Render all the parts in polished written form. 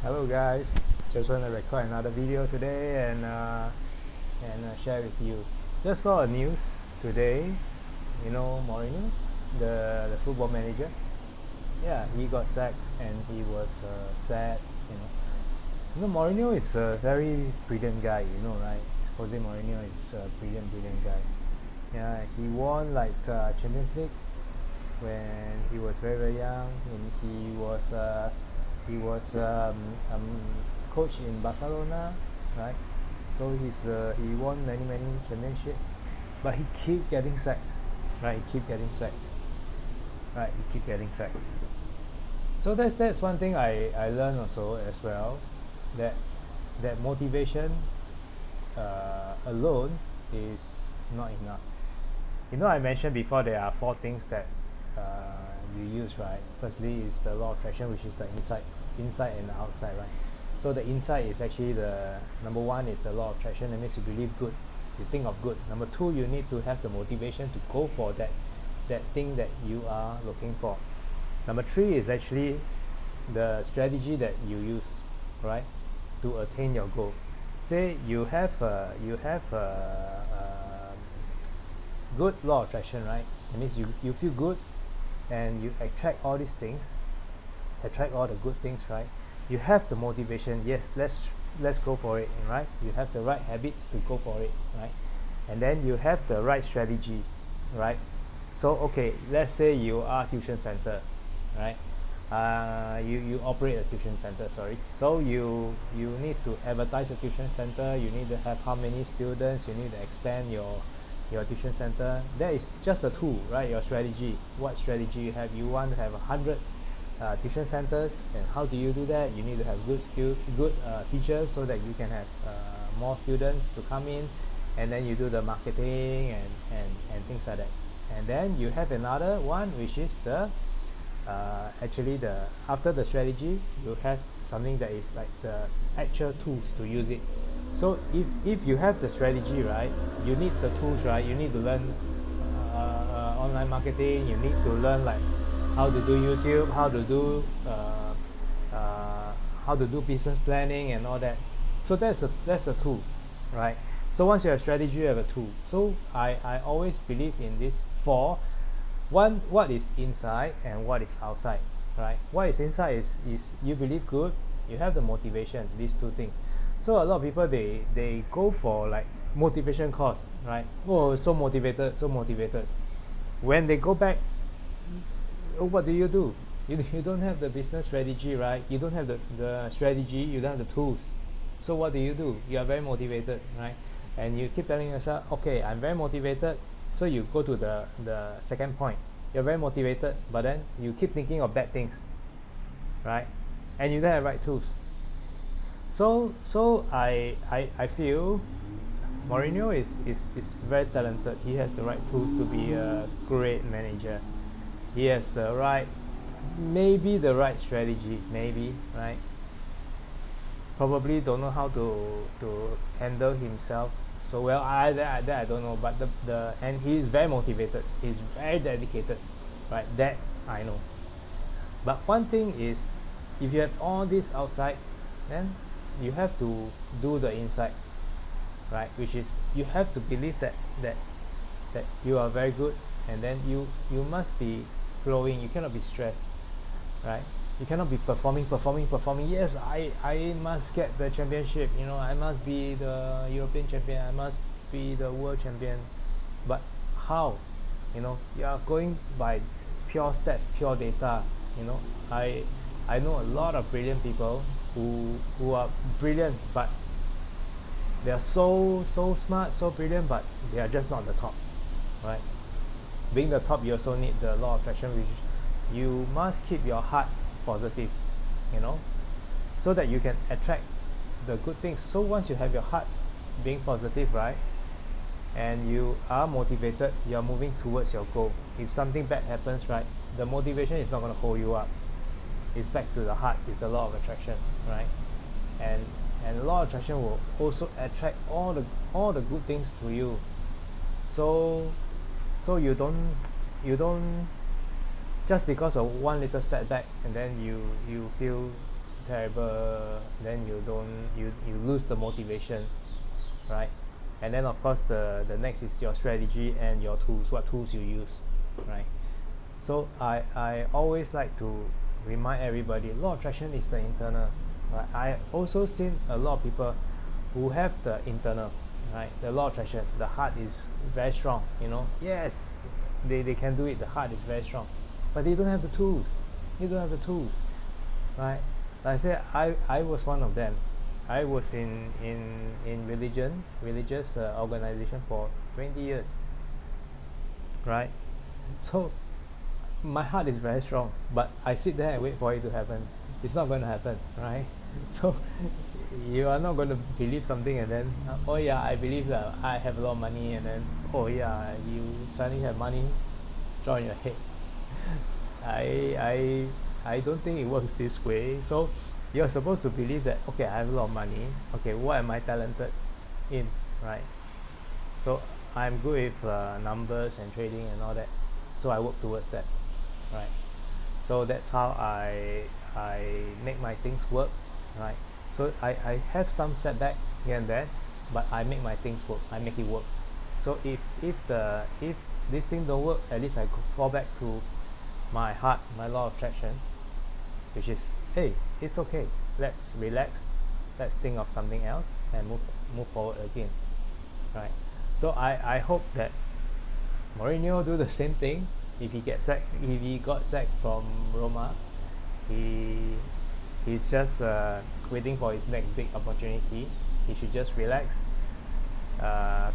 Hello guys, just want to record another video today and share with you. Just saw a news today. You know Mourinho, the football manager. Yeah, he got sacked and he was sad. Mourinho is a very brilliant guy. Right? Jose Mourinho is a brilliant guy. Yeah, he won like Champions League when he was very young, and he was coach in Barcelona, right? So he won many championships, but he keep getting sacked, right? He keep getting sacked, right? He keep getting sacked. So that's one thing I learned also as well, that motivation alone is not enough. I mentioned before there are four things that you use, right? Firstly is the law of attraction, which is the inside and the outside, right? So the inside is actually the number one is the law of attraction. That means you believe good, you think of good. Number two, you need to have the motivation to go for that thing that you are looking for. Number three is actually the strategy that you use, right, to attain your goal. Say you have good law of attraction, right? That means you feel good and you attract all these things, attract all the good things, right? You have the motivation. Yes, let's go for it, right? You have the right habits to go for it, right? And then you have the right strategy, right? So okay, let's say you are tuition center, right? You operate a tuition center, sorry. So you need to advertise your tuition center. You need to have how many students. You need to expand your tuition center. That is just a tool, right? Your strategy. What strategy you have? You want to have 100 tuition centers, and how do you do that? You need to have good teachers so that you can have more students to come in, and then you do the marketing and things like that. And then you have another one, which is the actually the after the strategy, you have something that is like the actual tools to use it. So if you have the strategy, right, you need the tools, right? You need to learn online marketing. You need to learn like how to do YouTube, how to do business planning and all that. So that's a tool, right? So once you have strategy, you have a tool. So I always believe in this four. One, what is inside and what is outside, right? What is inside is you believe good, you have the motivation, these two things. So a lot of people they go for like motivation course, right? Oh, so motivated. When they go back, what do? You don't have the business strategy, right? You don't have the strategy, you don't have the tools. So what do? You are very motivated, right? And you keep telling yourself, okay, I'm very motivated. So you go to the second point. You're very motivated, but then you keep thinking of bad things, right? And you don't have right tools. So I feel Mourinho is very talented. He has the right tools to be a great manager. He has the right, maybe the right strategy, maybe, right? Probably don't know how to handle himself so well. I don't know, but and he's very motivated. He's very dedicated, right? That I know. But one thing is, if you have all this outside, then you have to do the inside, right? Which is you have to believe that you are very good, and then you must be flowing. You cannot be stressed, right? You cannot be performing. Yes, I must get the championship. I must be the European champion. I must be the world champion. But how? You are going by pure stats, pure data. I know a lot of brilliant people who are brilliant, but they are so smart, so brilliant, but they are just not the top, right? Being the top, you also need the law of attraction, which you must keep your heart positive, so that you can attract the good things. So once you have your heart being positive, right, and you are motivated, you are moving towards your goal. If something bad happens, right, the motivation is not going to hold you up. It's back to the heart. It's the law of attraction, right? And the law of attraction will also attract all the good things to you. So you don't just because of one little setback, and then you feel terrible, then you lose the motivation, right? And then of course the next is your strategy and your tools, what tools you use, right? So I always like to remind everybody, law of attraction is the internal, right? I also seen a lot of people who have the internal, right? The law of attraction, the heart is very strong, yes, they can do it, the heart is very strong, but they don't have the tools. You don't have the tools, right? Like I said, I was one of them. I was in religious organization for 20 years, right? So my heart is very strong, but I sit there and wait for it to happen. It's not going to happen, right? So you are not going to believe something and then oh yeah, I believe that I have a lot of money, and then oh yeah, you suddenly have money drawn in your head. I don't think it works this way. So you're supposed to believe that, okay, I have a lot of money, okay, what am I talented in, right? So I'm good with numbers and trading and all that, so I work towards that, right? So that's how I make my things work, right? So I have some setback here and there, but I make my things work, I make it work. So if this thing don't work, at least I could fall back to my heart, my law of attraction, which is, hey, it's okay, let's relax, let's think of something else and move forward again, right? So I hope that Mourinho do the same thing. If he got sacked from Roma, he's just waiting for his next big opportunity. He should just relax,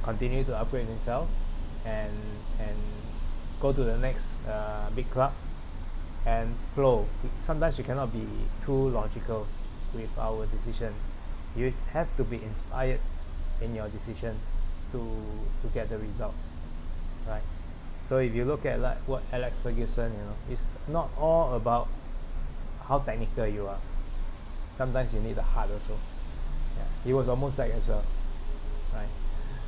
continue to upgrade himself, and go to the next big club and flow. Sometimes you cannot be too logical with our decision. You have to be inspired in your decision to get the results, right? So if you look at like what Alex Ferguson, it's not all about how technical you are. Sometimes you need the heart also. Yeah, he was almost sacked as well, right?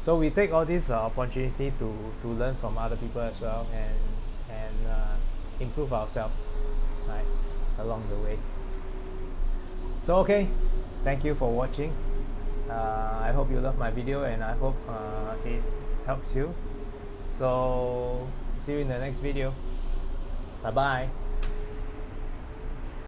So we take all this opportunity to learn from other people as well, and improve ourselves, right, along the way. So okay, thank you for watching. I hope you love my video, and I hope it helps you. So see you in the next video. Bye bye.